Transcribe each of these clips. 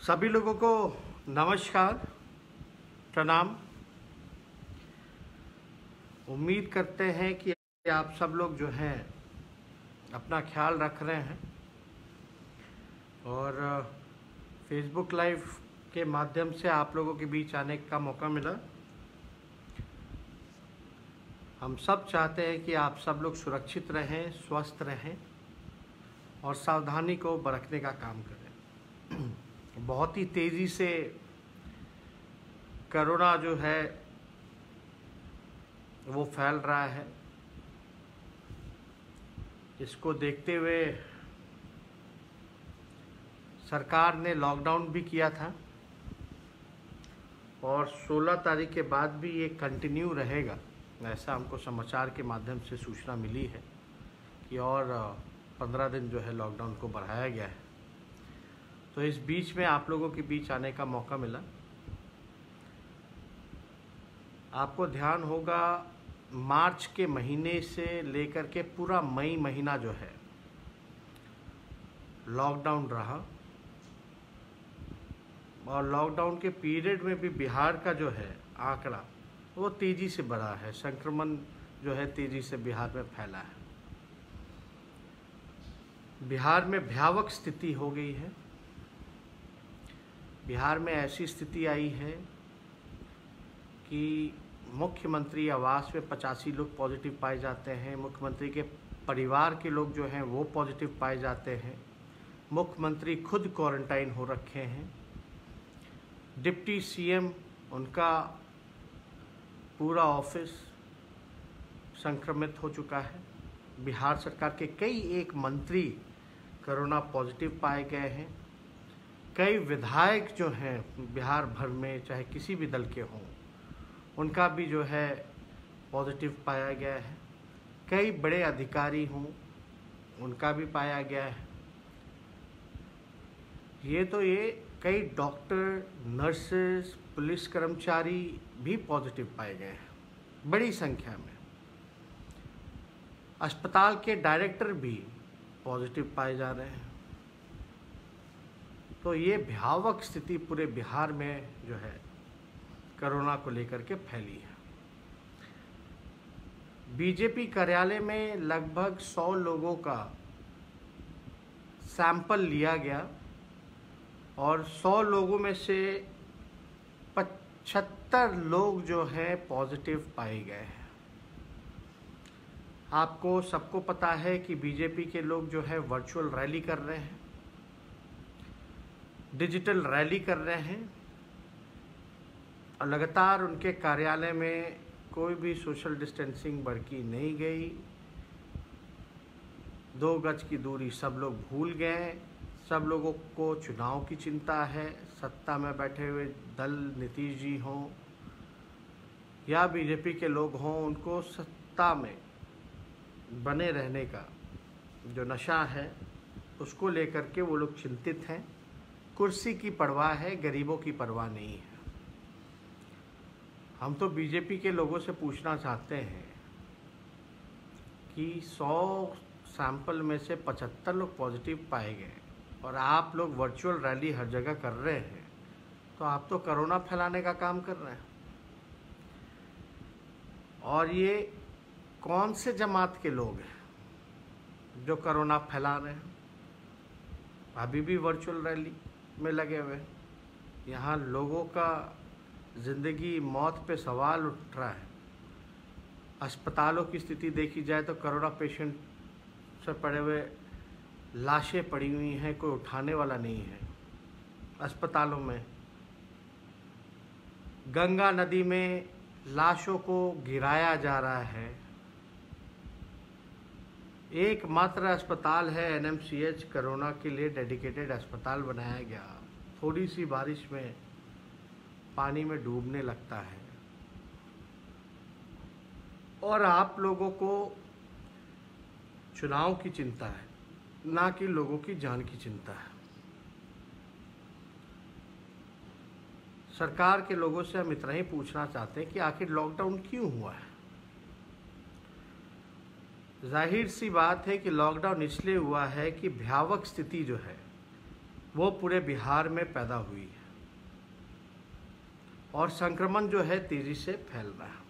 सभी लोगों को नमस्कार, प्रणाम। उम्मीद करते हैं कि आप सब लोग जो हैं अपना ख्याल रख रहे हैं और फेसबुक लाइव के माध्यम से आप लोगों के बीच आने का मौका मिला। हम सब चाहते हैं कि आप सब लोग सुरक्षित रहें, स्वस्थ रहें और सावधानी को बरतने का काम करें। बहुत ही तेज़ी से कोरोना जो है वो फैल रहा है। इसको देखते हुए सरकार ने लॉकडाउन भी किया था और 16 तारीख के बाद भी ये कंटिन्यू रहेगा, ऐसा हमको समाचार के माध्यम से सूचना मिली है कि और 15 दिन जो है लॉकडाउन को बढ़ाया गया है। तो इस बीच में आप लोगों के बीच आने का मौका मिला। आपको ध्यान होगा मार्च के महीने से लेकर के पूरा मई महीना जो है लॉकडाउन रहा और लॉकडाउन के पीरियड में भी बिहार का जो है आंकड़ा वो तेज़ी से बढ़ा है। संक्रमण जो है तेज़ी से बिहार में फैला है। बिहार में भयावह स्थिति हो गई है। बिहार में ऐसी स्थिति आई है कि मुख्यमंत्री आवास में 85 लोग पॉजिटिव पाए जाते हैं। मुख्यमंत्री के परिवार के लोग जो हैं वो पॉजिटिव पाए जाते हैं। मुख्यमंत्री खुद क्वारंटाइन हो रखे हैं। डिप्टी सीएम उनका पूरा ऑफिस संक्रमित हो चुका है। बिहार सरकार के कई एक मंत्री कोरोना पॉजिटिव पाए गए हैं। कई विधायक जो हैं बिहार भर में चाहे किसी भी दल के हों उनका भी जो है पॉजिटिव पाया गया है। कई बड़े अधिकारी हों उनका भी पाया गया है। ये कई डॉक्टर, नर्सेस, पुलिस कर्मचारी भी पॉजिटिव पाए गए हैं बड़ी संख्या में। अस्पताल के डायरेक्टर भी पॉजिटिव पाए जा रहे हैं। तो ये भयावह स्थिति पूरे बिहार में जो है कोरोना को लेकर के फैली है। बीजेपी कार्यालय में लगभग 100 लोगों का सैंपल लिया गया और 100 लोगों में से 75 लोग जो हैं पॉजिटिव पाए गए हैं। आपको सबको पता है कि बीजेपी के लोग जो है वर्चुअल रैली कर रहे हैं, डिजिटल रैली कर रहे हैं और लगातार उनके कार्यालय में कोई भी सोशल डिस्टेंसिंग बरती नहीं गई। 2 गज की दूरी सब लोग भूल गए। सब लोगों को चुनाव की चिंता है। सत्ता में बैठे हुए दल नीतीश जी हों या बीजेपी के लोग हों, उनको सत्ता में बने रहने का जो नशा है उसको लेकर के वो लोग चिंतित हैं। कुर्सी की परवाह है, गरीबों की परवाह नहीं है। हम तो बीजेपी के लोगों से पूछना चाहते हैं कि 100 सैंपल में से 75 लोग पॉजिटिव पाए गए और आप लोग वर्चुअल रैली हर जगह कर रहे हैं, तो आप तो कोरोना फैलाने का काम कर रहे हैं। और ये कौन से जमात के लोग हैं जो कोरोना फैला रहे हैं? अभी भी वर्चुअल रैली में लगे हुए। यहाँ लोगों का ज़िंदगी मौत पे सवाल उठ रहा है। अस्पतालों की स्थिति देखी जाए तो कोरोना पेशेंट से पड़े हुए लाशें पड़ी हुई हैं, कोई उठाने वाला नहीं है। अस्पतालों में गंगा नदी में लाशों को गिराया जा रहा है। एकमात्र अस्पताल है एनएमसीएच, कोरोना के लिए डेडिकेटेड अस्पताल बनाया गया। थोड़ी सी बारिश में पानी में डूबने लगता है और आप लोगों को चुनाव की चिंता है, ना कि लोगों की जान की चिंता है। सरकार के लोगों से हम इतना ही पूछना चाहते हैं कि आखिर लॉकडाउन क्यों हुआ है। जाहिर सी बात है कि लॉकडाउन इसलिए हुआ है कि भयावह स्थिति जो है वो पूरे बिहार में पैदा हुई है और संक्रमण जो है तेज़ी से फैल रहा है।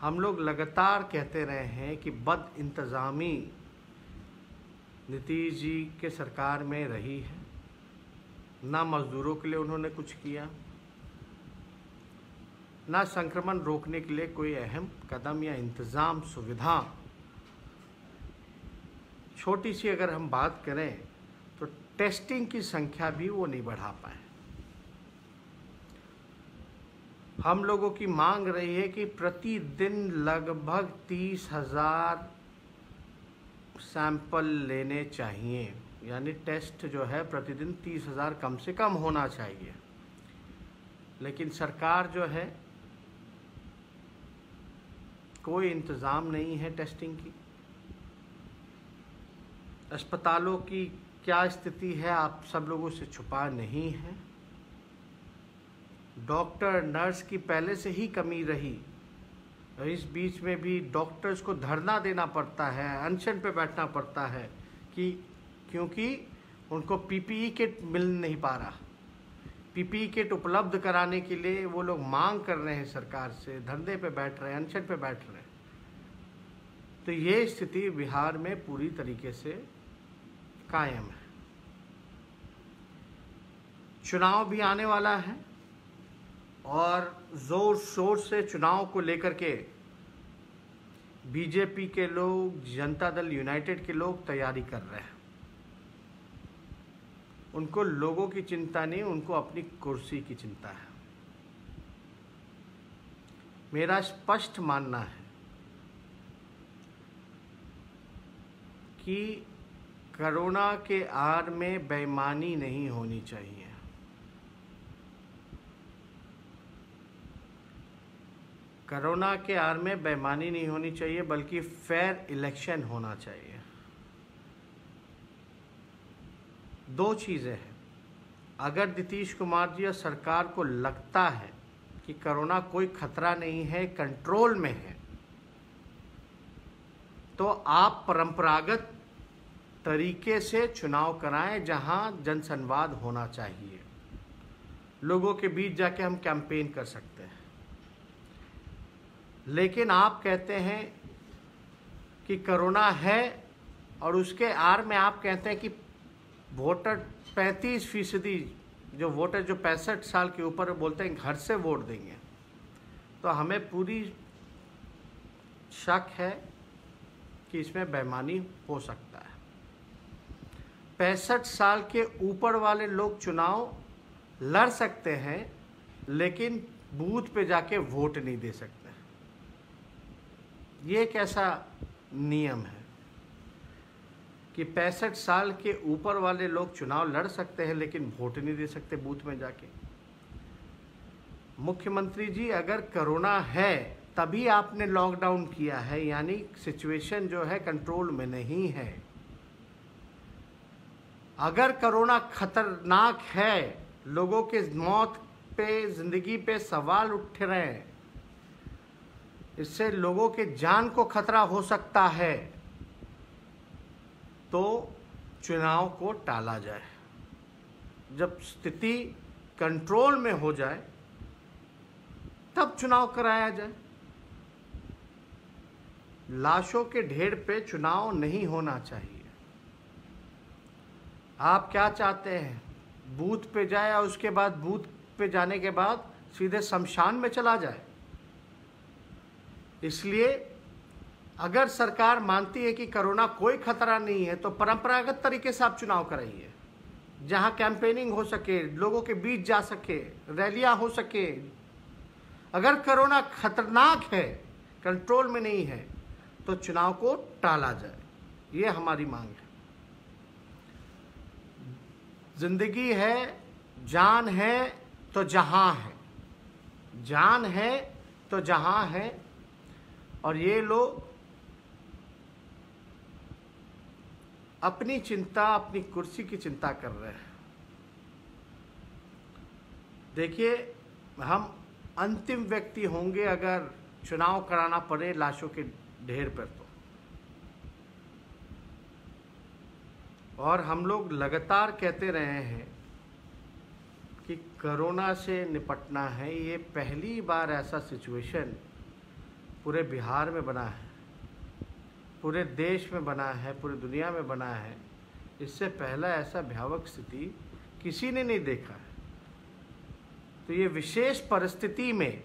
हम लोग लगातार कहते रहे हैं कि बद इंतज़ामी नीतीश जी के सरकार में रही है, ना मज़दूरों के लिए उन्होंने कुछ किया, ना संक्रमण रोकने के लिए कोई अहम कदम या इंतज़ाम सुविधा। छोटी सी अगर हम बात करें तो टेस्टिंग की संख्या भी वो नहीं बढ़ा पाए। हम लोगों की मांग रही है कि प्रतिदिन लगभग 30,000 सैंपल लेने चाहिए, यानी टेस्ट जो है प्रतिदिन 30,000 कम से कम होना चाहिए। लेकिन सरकार जो है कोई इंतज़ाम नहीं है टेस्टिंग की। अस्पतालों की क्या स्थिति है आप सब लोगों से छुपा नहीं है। डॉक्टर नर्स की पहले से ही कमी रही, इस बीच में भी डॉक्टर्स को धरना देना पड़ता है, अनशन पे बैठना पड़ता है कि क्योंकि उनको पीपीई किट मिल नहीं पा रहा। पीपीई किट उपलब्ध कराने के लिए वो लोग मांग कर रहे हैं सरकार से, धरने पे बैठ रहे हैं, अनशन पे बैठ रहे हैं। तो ये स्थिति बिहार में पूरी तरीके से कायम है। चुनाव भी आने वाला है और जोर शोर से चुनाव को लेकर के बीजेपी के लोग, जनता दल यूनाइटेड के लोग तैयारी कर रहे हैं। उनको लोगों की चिंता नहीं, उनको अपनी कुर्सी की चिंता है। मेरा स्पष्ट मानना है कि कोरोना के आड़ में बेईमानी नहीं होनी चाहिए। कोरोना के आड़ में बेईमानी नहीं होनी चाहिए, बल्कि फेयर इलेक्शन होना चाहिए। दो चीज़ें हैं। अगर नीतीश कुमार जी या सरकार को लगता है कि कोरोना कोई खतरा नहीं है, कंट्रोल में है, तो आप परंपरागत तरीके से चुनाव कराएं जहां जनसंवाद होना चाहिए। लोगों के बीच जाके हम कैंपेन कर सकते हैं। लेकिन आप कहते हैं कि कोरोना है और उसके आड़ में आप कहते हैं कि वोटर 35% जो वोटर जो 65 साल के ऊपर बोलते हैं घर से वोट देंगे, तो हमें पूरी शक है कि इसमें बेईमानी हो सकता है। 65 साल के ऊपर वाले लोग चुनाव लड़ सकते हैं, लेकिन बूथ पे जाके वोट नहीं दे सकते। ये एक ऐसा नियम है कि 65 साल के ऊपर वाले लोग चुनाव लड़ सकते हैं, लेकिन वोट नहीं दे सकते बूथ में जाके। मुख्यमंत्री जी, अगर कोरोना है तभी आपने लॉकडाउन किया है, यानी सिचुएशन जो है कंट्रोल में नहीं है। अगर कोरोना खतरनाक है, लोगों के मौत पे, जिंदगी पे सवाल उठ रहे हैं, इससे लोगों के जान को खतरा हो सकता है, तो चुनाव को टाला जाए। जब स्थिति कंट्रोल में हो जाए तब चुनाव कराया जाए। लाशों के ढेर पे चुनाव नहीं होना चाहिए। आप क्या चाहते हैं, बूथ पे जाए और उसके बाद बूथ पे जाने के बाद सीधे शमशान में चला जाए? इसलिए अगर सरकार मानती है कि कोरोना कोई खतरा नहीं है, तो परंपरागत तरीके से आप चुनाव कराइए, जहां कैंपेनिंग हो सके, लोगों के बीच जा सके, रैलियां हो सके। अगर कोरोना खतरनाक है, कंट्रोल में नहीं है, तो चुनाव को टाला जाए। ये हमारी मांग है। जिंदगी है, जान है तो जहां है, जान है तो जहां है। और ये लोग अपनी चिंता, अपनी कुर्सी की चिंता कर रहे हैं। देखिए, हम अंतिम व्यक्ति होंगे अगर चुनाव कराना पड़े लाशों के ढेर पर। तो और हम लोग लगातार कहते रहे हैं कि कोरोना से निपटना है। ये पहली बार ऐसा सिचुएशन पूरे बिहार में बना है, पूरे देश में बना है, पूरी दुनिया में बना है। इससे पहला ऐसा भयावह स्थिति किसी ने नहीं देखा है। तो ये विशेष परिस्थिति में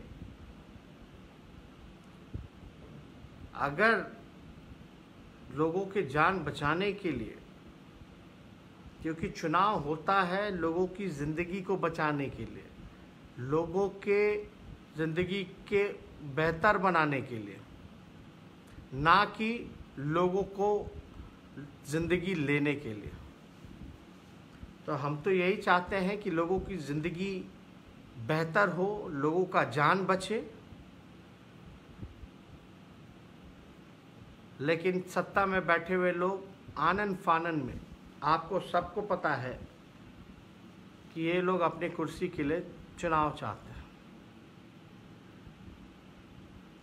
अगर लोगों की जान बचाने के लिए, क्योंकि चुनाव होता है लोगों की ज़िंदगी को बचाने के लिए, लोगों के ज़िंदगी के बेहतर बनाने के लिए, ना कि लोगों को ज़िंदगी लेने के लिए। तो हम तो यही चाहते हैं कि लोगों की ज़िंदगी बेहतर हो, लोगों का जान बचे। लेकिन सत्ता में बैठे हुए लोग आनन फानन में, आपको सबको पता है कि ये लोग अपनी कुर्सी के लिए चुनाव चाहते हैं।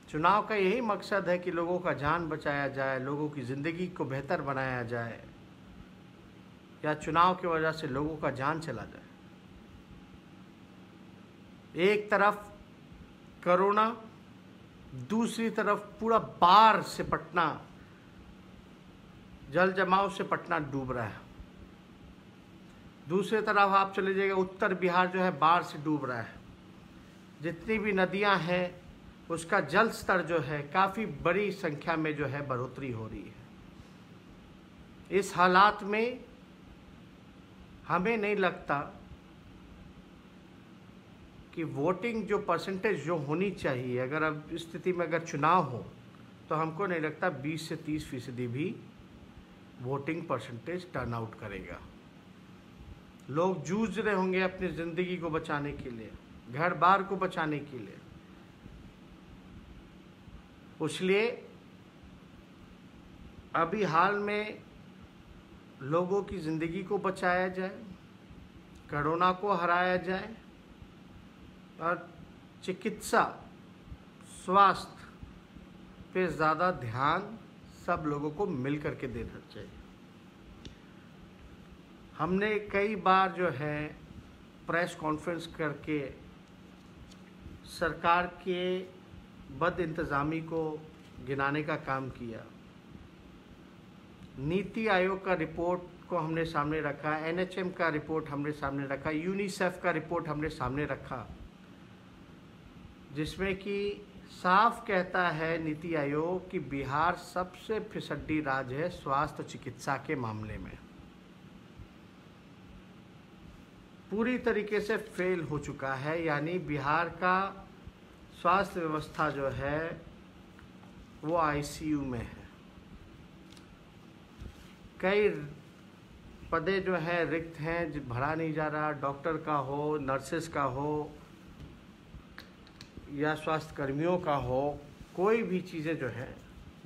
चुनाव का यही मकसद है कि लोगों का जान बचाया जाए, लोगों की ज़िंदगी को बेहतर बनाया जाए, या चुनाव की वजह से लोगों का जान चला जाए। एक तरफ कोरोना, दूसरी तरफ पूरा बाढ़ से पटना, जल जमाव से पटना डूब रहा है। दूसरी तरफ आप चले जाइएगा, उत्तर बिहार जो है बाढ़ से डूब रहा है। जितनी भी नदियां हैं उसका जल स्तर जो है काफ़ी बड़ी संख्या में जो है बढ़ोतरी हो रही है। इस हालात में हमें नहीं लगता कि वोटिंग जो परसेंटेज जो होनी चाहिए, अगर अब इस स्थिति में अगर चुनाव हो तो हमको नहीं लगता 20 से 30% भी वोटिंग परसेंटेज टर्न आउट करेगा। लोग जूझ रहे होंगे अपनी ज़िंदगी को बचाने के लिए, घर बार को बचाने के लिए। इसलिए अभी हाल में लोगों की ज़िंदगी को बचाया जाए, कोरोना को हराया जाए, और चिकित्सा स्वास्थ्य पे ज़्यादा ध्यान सब लोगों को मिल करके देना चाहिए। हमने कई बार जो है प्रेस कॉन्फ्रेंस करके सरकार के बद इंतज़ामी को गिनाने का काम किया। नीति आयोग का रिपोर्ट को हमने सामने रखा, NHM का रिपोर्ट हमने सामने रखा, यूनिसेफ का रिपोर्ट हमने सामने रखा, जिसमें कि साफ कहता है नीति आयोग कि बिहार सबसे फिसड्डी राज्य है स्वास्थ्य चिकित्सा के मामले में। पूरी तरीके से फेल हो चुका है। यानी बिहार का स्वास्थ्य व्यवस्था जो है वो ICU में है। कई पदे जो हैं रिक्त हैं, भरा नहीं जा रहा। डॉक्टर का हो, नर्सेस का हो, या स्वास्थ्य कर्मियों का हो, कोई भी चीज़ें जो है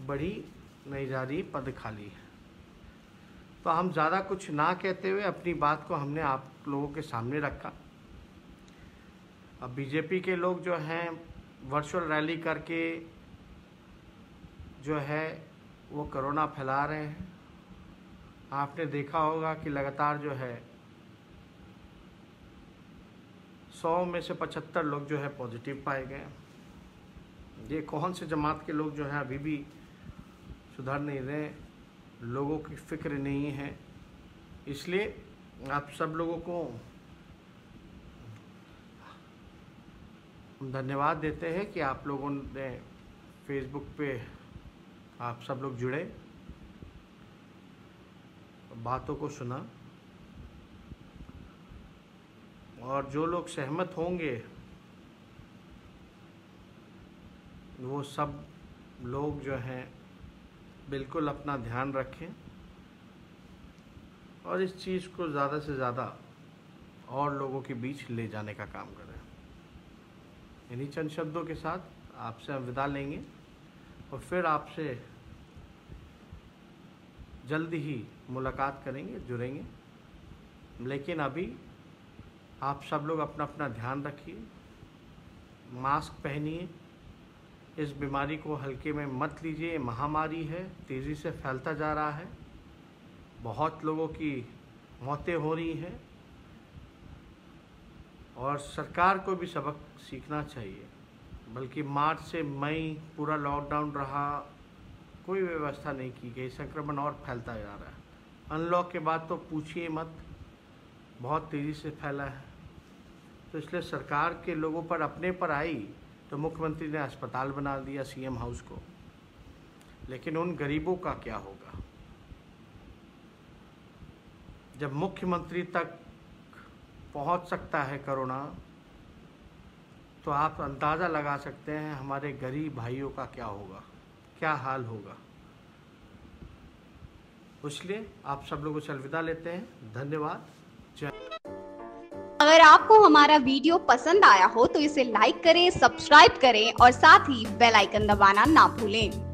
बढ़ी नहीं जा रही, पद खाली है। तो हम ज़्यादा कुछ ना कहते हुए अपनी बात को हमने आप लोगों के सामने रखा। अब बीजेपी के लोग जो हैं वर्चुअल रैली करके जो है वो कोरोना फैला रहे हैं। आपने देखा होगा कि लगातार जो है 100 में से 75 लोग जो है पॉजिटिव पाए गए। ये कौन से जमात के लोग जो हैं अभी भी सुधर नहीं रहे, लोगों की फिक्र नहीं है। इसलिए आप सब लोगों को धन्यवाद देते हैं कि आप लोगों ने फेसबुक पे आप सब लोग जुड़े, बातों को सुना, और जो लोग सहमत होंगे वो सब लोग जो हैं बिल्कुल अपना ध्यान रखें और इस चीज़ को ज़्यादा से ज़्यादा और लोगों के बीच ले जाने का काम करें। इन्हीं चंद शब्दों के साथ आपसे हम विदा लेंगे और फिर आपसे जल्दी ही मुलाकात करेंगे, जुड़ेंगे। लेकिन अभी आप सब लोग अपना अपना ध्यान रखिए, मास्क पहनिए, इस बीमारी को हल्के में मत लीजिए। महामारी है, तेज़ी से फैलता जा रहा है। बहुत लोगों की मौतें हो रही हैं और सरकार को भी सबक सीखना चाहिए। बल्कि मार्च से मई पूरा लॉकडाउन रहा, कोई व्यवस्था नहीं की गई, संक्रमण और फैलता जा रहा है। अनलॉक के बाद तो पूछिए मत, बहुत तेज़ी से फैला है। तो इसलिए सरकार के लोगों पर अपने पर आई तो मुख्यमंत्री ने अस्पताल बना दिया सीएम हाउस को, लेकिन उन गरीबों का क्या होगा? जब मुख्यमंत्री तक पहुंच सकता है कोरोना, तो आप अंदाज़ा लगा सकते हैं हमारे गरीब भाइयों का क्या होगा, क्या हाल होगा। इसलिए आप सब लोगों से अलविदा लेते हैं। धन्यवाद। अगर आपको हमारा वीडियो पसंद आया हो तो इसे लाइक करें, सब्सक्राइब करें और साथ ही बेल आइकन दबाना ना भूलें।